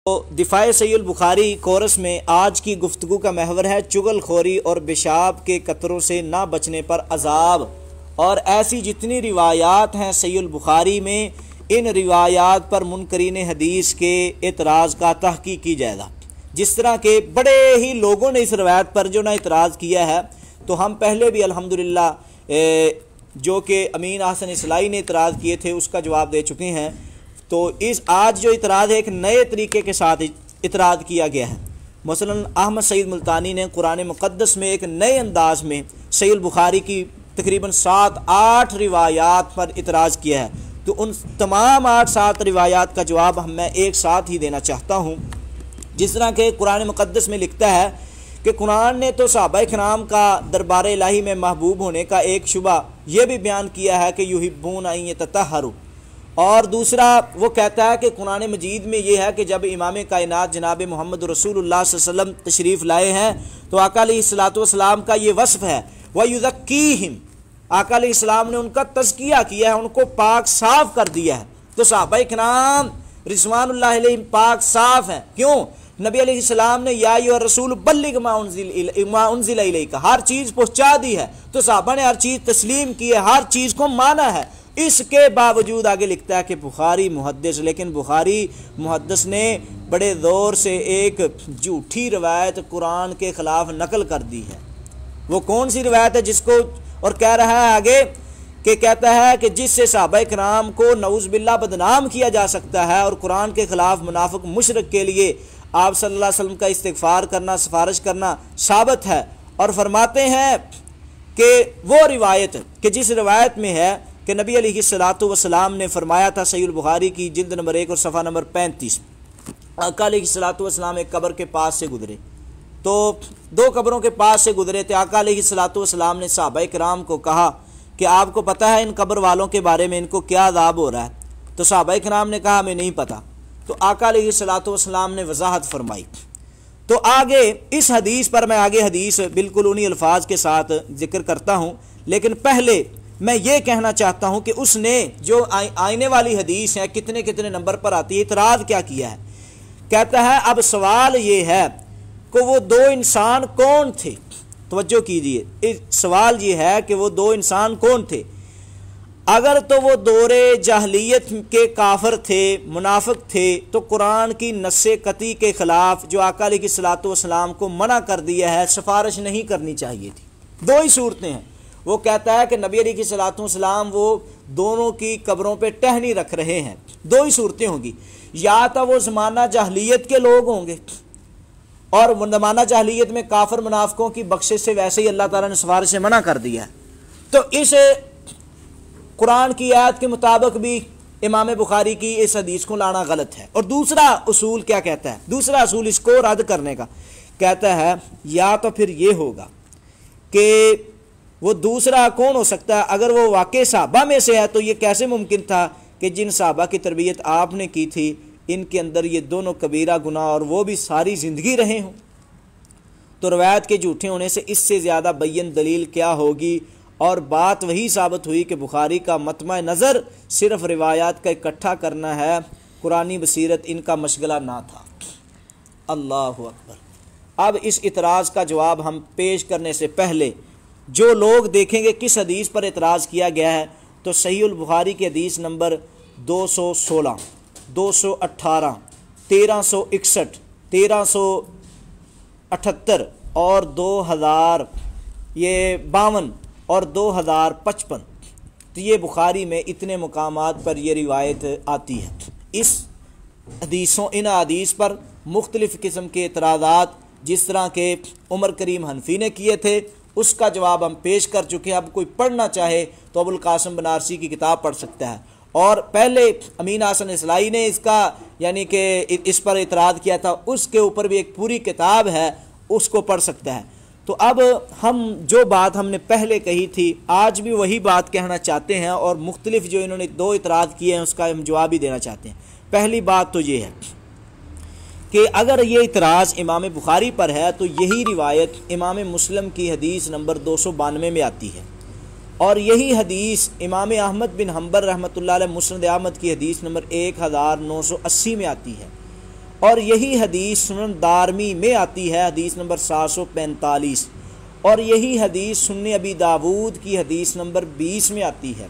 تو دفاع صحیح البخاری کورس میں آج کی گفتگو کا محور ہے چغل خوری اور پیشاب کے قطروں سے نہ بچنے پر عذاب، اور ایسی جتنی روایات ہیں صحیح البخاری میں ان روایات پر منکرین حدیث کے اعتراض کا تحقیق کی جائے گا۔ جس طرح کے بڑے ہی لوگوں نے اس روایت پر جو نہ اعتراض کیا ہے، تو ہم پہلے بھی الحمدللہ جو کہ امین احسن اصلاحی نے اعتراض کیے تھے اس کا جواب دے چکے ہیں۔ تو اس آج جو اعتراض ہے ایک نئے طریقے کے ساتھ اعتراض کیا گیا ہے۔ مثلا احمد سعید ملتانی نے قرآن مقدس میں ایک نئے انداز میں صحیح البخاری کی تقریباً 7-8 روایات پر اعتراض کیا ہے، تو ان تمام 8-7 روایات کا جواب میں ایک ساتھ ہی دینا چاہتا ہوں۔ جس طرح کہ قرآن مقدس میں لکھتا ہے کہ قرآن نے تو صحابہ کرام کا دربار الہی میں محبوب ہونے کا ایک شبہ یہ بھی بیان کیا ہے کہ یحبون ان یتطہروا، اور دوسرا وہ کہتا ہے کہ قرآن مجید میں یہ ہے کہ جب امام کائنات جناب محمد رسول اللہ صلی اللہ علیہ وسلم تشریف لائے ہیں تو آقا علیہ الصلوۃ والسلام کا یہ وصف ہے وَيُزَكِّيهِمْ، آقا علیہ السلام نے ان کا تزکیہ کیا ہے، ان کو پاک صاف کر دیا ہے۔ تو صحابہ کرام رضوان اللہ علیہم پاک صاف ہیں، کیوں؟ نبی علیہ السلام نے یا ایھا الرسول بلغ ما انزل الیک، ہر چیز پہنچا دی ہے، تو صحابہ نے ہر چیز تسلیم کی ہے، ہر چیز کو مانا ہے۔ اس کے باوجود آگے لکھتا ہے کہ بخاری محدث، لیکن بخاری محدث نے بڑے زور سے ایک جھوٹی روایت قرآن کے خلاف نقل کر دی ہے۔ وہ کون سی روایت ہے جس کو اور کہہ رہا ہے آگے کہ کہتا ہے کہ جس سے صحابہ کرام کو نعوذ باللہ بدنام کیا جا سکتا ہے، اور قرآن کے خلاف منافق مشرک کے لیے آپ صلی اللہ علیہ وسلم کا استغفار کرنا، سفارش کرنا ثابت ہے۔ اور فرماتے ہیں کہ وہ روایت کہ جس روایت میں ہے کہ نبی علیہ الصلوۃ والسلام نے فرمایا تھا، صحیح البخاری کی جلد نمبر 1 اور صفحہ نمبر 35، آقا علیہ الصلوۃ والسلام ایک قبر کے پاس سے گزرے، تو 2 قبروں کے پاس سے گزرے تھے۔ آقا علیہ الصلوۃ والسلام نے صحابہ کرام کو کہا کہ آپ کو پتہ ہے ان قبر والوں کے بارے میں ان کو کیا عذاب ہو رہا ہے؟ تو صحابہ کرام نے کہا ہمیں نہیں پتہ۔ تو آقا علیہ الصلوۃ والسلام نے وضاحت فرمائی۔ تو آگے اس حدیث پر میں آگے حدیث بالکل انہی الفاظ کے ساتھ ذکر کرتا ہوں، لیکن پہلے میں یہ کہنا چاہتا ہوں کہ اس نے جو آئینے والی حدیث ہے کتنے نمبر پر آتی ہے، اعتراض کیا کیا ہے۔ کہتا ہے اب سوال یہ ہے کہ وہ 2 انسان کون تھے؟ توجہ کیجئے، سوال یہ ہے کہ وہ 2 انسان کون تھے؟ اگر تو وہ دور جاہلیت کے کافر تھے، منافق تھے، تو قرآن کی نص قطعی کے خلاف جو آقا علیہ الصلوۃ والسلام کو منع کر دیا ہے، سفارش نہیں کرنی چاہیے تھی۔ 2 ہی صورتیں ہیں۔ وہ کہتا ہے کہ نبی علیہ الصلوۃ والسلام وہ دونوں کی قبروں پہ ٹہنی رکھ رہے ہیں، 2 ہی صورتیں ہوں گی، یا تو وہ زمانہ جاہلیت کے لوگ ہوں گے، اور زمانہ جاہلیت میں کافر منافقوں کی بخشش سے ویسے ہی اللہ تعالیٰ نے سفارش سے منع کر دیا ہے۔ تو اس قرآن کی آیت کے مطابق بھی امام بخاری کی اس حدیث کو لانا غلط ہے۔ اور دوسرا اصول کیا کہتا ہے؟ دوسرا اصول اس کو رد کرنے کا کہتا ہے یا تو پھر یہ ہوگا کہ وہ دوسرا کون ہو سکتا ہے؟ اگر وہ واقع صحابہ میں سے ہے تو یہ کیسے ممکن تھا کہ جن صحابہ کی تربیت آپ نے کی تھی ان کے اندر یہ دونوں کبیرہ گناہ اور وہ بھی ساری زندگی رہے ہوں؟ تو روایت کے جھوٹے ہونے سے اس سے زیادہ بین دلیل کیا ہوگی؟ اور بات وہی ثابت ہوئی کہ بخاری کا مطمع نظر صرف روایات کا اکٹھا کرنا ہے، قرآنی بصیرت ان کا مشغلہ نہ تھا۔ اللہ اکبر۔ اب اس اعتراض کا جواب ہم پیش کرنے سے پہلے جو لوگ دیکھیں گے کس حدیث پر اعتراض کیا گیا ہے، تو صحیح البخاری کی حدیث نمبر 216، 218، 1361، 1378 اور 2052 اور 2055، تو یہ بخاری میں اتنے مقامات پر یہ روایت آتی ہے۔ ان حدیث پر مختلف قسم کے اعتراضات جس طرح کے عمر کریم حنفی نے کیے تھے اس کا جواب ہم پیش کر چکے ہیں۔ اب کوئی پڑھنا چاہے تو ابو القاسم بنارسی کی کتاب پڑھ سکتا ہے، اور پہلے امین احسن اصلاحی نے اس کا یعنی کہ اس پر اعتراض کیا تھا، اس کے اوپر بھی ایک پوری کتاب ہے، اس کو پڑھ سکتا ہے۔ تو اب ہم جو بات ہم نے پہلے کہی تھی آج بھی وہی بات کہنا چاہتے ہیں، اور مختلف جو انہوں نے 2 اعتراض کیے ہیں اس کا ہم جواب ہی دینا چاہتے ہیں۔ پہلی بات تو یہ ہے کہ اگر یہ اعتراض امام بخاری پر ہے تو یہی روایت امام مسلم کی حدیث نمبر 292 میں آتی ہے، اور یہی حدیث امام احمد بن حنبل رحمۃ اللہ علیہ مسند احمد کی حدیث نمبر 1980 میں آتی ہے، اور یہی حدیث سنن دارمی میں آتی ہے حدیث نمبر 745، اور یہی حدیث سنن ابی داود کی حدیث نمبر 20 میں آتی ہے،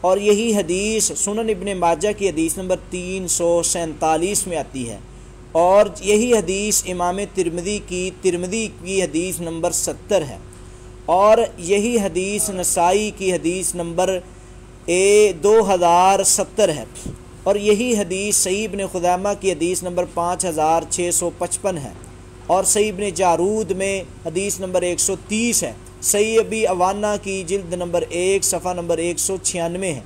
اور یہی حدیث سنن ابن ماجہ کی حدیث نمبر 347 میں آتی ہے، اور یہی حدیث امام ترمذی کی حدیث نمبر 70 ہے، اور یہی حدیث نسائی کی حدیث نمبر 2070 ہے، اور یہی حدیث صحیح ابن خزیمہ کی حدیث نمبر 5655 ہے، اور صحیح ابن جارود میں حدیث نمبر 130 ہے، صحیح ابی عوانہ کی جلد نمبر 1 صفحہ نمبر 196 ہے،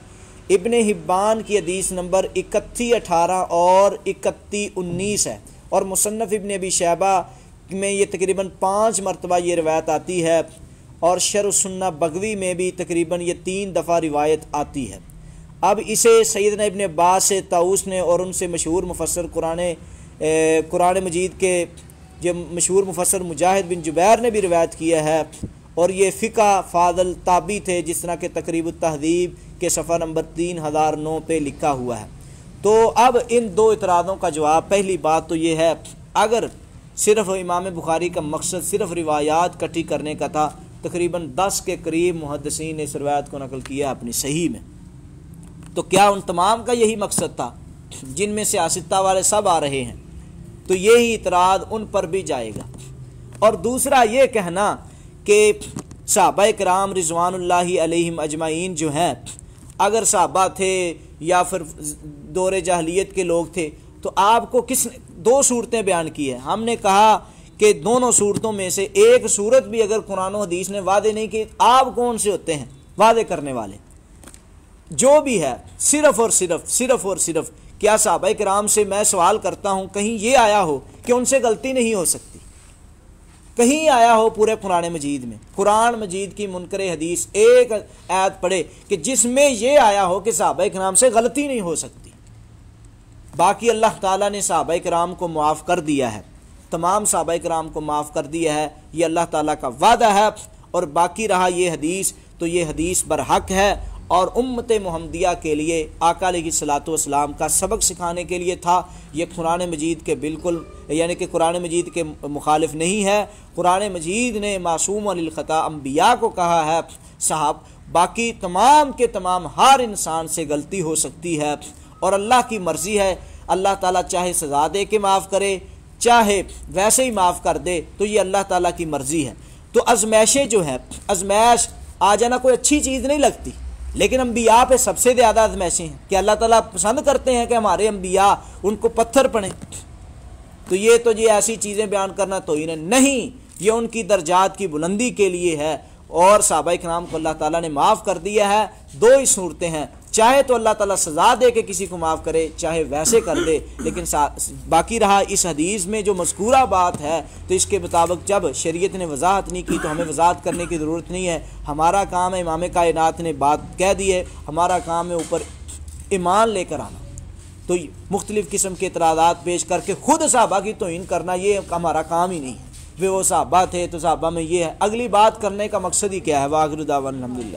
ابن حبان کی حدیث نمبر 3118 اور 3119 ہے، اور مصنف ابن ابی شیبہ میں یہ تقریباً 5 مرتبہ یہ روایت آتی ہے، اور شرح السنہ بغوی میں بھی تقریباً یہ 3 دفعہ روایت آتی ہے۔ اب اسے سیدنا ابن عباس سے طاؤس نے اور ان سے مشہور مفسر قرآن مجید کے جو مشہور مفسر مجاہد بن جبیر نے بھی روایت کیا ہے، اور یہ فقہ فاضل تابعی تھے، جس طرح کہ تقریب التہذیب کے صفحہ نمبر 3009 پہ لکھا ہوا ہے۔ تو اب ان 2 اعتراضوں کا جواب، پہلی بات تو یہ ہے، اگر صرف امام بخاری کا مقصد صرف روایات کٹھی کرنے کا تھا، تقریباً 10 کے قریب محدثین نے اس روایت کو نقل کیا اپنی صحیح میں، تو کیا ان تمام کا یہی مقصد تھا جن میں سیاستہ والے سب آ رہے ہیں؟ تو یہی اعتراض ان پر بھی جائے گا۔ اور دوسرا یہ کہنا کہ صحابہ کرام رضوان اللہ علیہم اجمعین جو ہیں، اگر صحابہ تھے یا پھر دور جاہلیت کے لوگ تھے، تو آپ کو کس نے 2 صورتیں بیان کی ہیں؟ ہم نے کہا کہ دونوں صورتوں میں سے ایک صورت بھی اگر قرآن و حدیث نے وعدے نہیں کی، آپ کون سے ہوتے ہیں وعدے کرنے والے؟ جو بھی ہے صرف اور صرف کیا صحابہ کرام سے میں سوال کرتا ہوں، کہیں یہ آیا ہو کہ ان سے غلطی نہیں ہو سکتی؟ کہیں آیا ہو پورے قرآن مجید میں؟ قرآن مجید کی منکر حدیث ایک آیت پڑھے کہ جس میں یہ آیا ہو کہ صحابہ کرام سے غلطی نہیں ہو سکتی؟ باقی اللہ تعالیٰ نے صحابہ کرام کو معاف کر دیا ہے، تمام صحابہ کرام کو معاف کر دیا ہے، یہ اللہ تعالیٰ کا وعدہ ہے۔ اور باقی رہا یہ حدیث، تو یہ حدیث برحق ہے، اور امت محمدیہ کے لیے آقا علیہ الصلوۃ والسلام کا سبق سکھانے کے لیے تھا۔ یہ قرآن مجید کے بالکل یعنی کہ قرآن مجید کے مخالف نہیں ہے۔ قرآن مجید نے معصوم عن الخطا انبیاء کو کہا ہے صاحب، باقی تمام کے تمام ہر انسان سے غلطی ہو سکتی ہے، اور اللہ کی مرضی ہے، اللہ تعالیٰ چاہے سزا دے کے معاف کرے، چاہے ویسے ہی معاف کر دے، تو یہ اللہ تعالیٰ کی مرضی ہے۔ تو ازمائشیں جو ہیں، ازمائش آ جانا کوئی اچھی چیز نہیں لگتی، لیکن انبیاء پہ سب سے زیادہ ازمائشیں ہیں کہ اللہ تعالیٰ پسند کرتے ہیں کہ ہمارے انبیاء ان کو پتھر پڑیں۔ تو یہ ایسی چیزیں بیان کرنا تو نہیں، یہ ان کی درجات کی بلندی کے لیے ہے، اور صحابہ کرام کو اللہ تعالیٰ نے معاف کر دیا ہے۔ 2 ہی صورتیں ہیں، چاہے تو اللہ تعالیٰ سزا دے کے کسی کو معاف کرے، چاہے ویسے کر دے۔ لیکن باقی رہا اس حدیث میں جو مذکورہ بات ہے، تو اس کے مطابق جب شریعت نے وضاحت نہیں کی تو ہمیں وضاحت کرنے کی ضرورت نہیں ہے۔ ہمارا کام ہے، امام کائنات نے بات کہہ دی ہے، ہمارا کام ہے اوپر ایمان لے کر آنا۔ تو مختلف قسم کے اعتراضات پیش کر کے خود صحابہ کی توہین کرنا، یہ ہمارا کام ہی نہیں ہے۔ وہ صحابہ تھے تو صحابہ میں یہ ہے، اگلی بات کرنے کا مقصد ہی کیا ہے؟ وآخر دعوانا الحمدللہ۔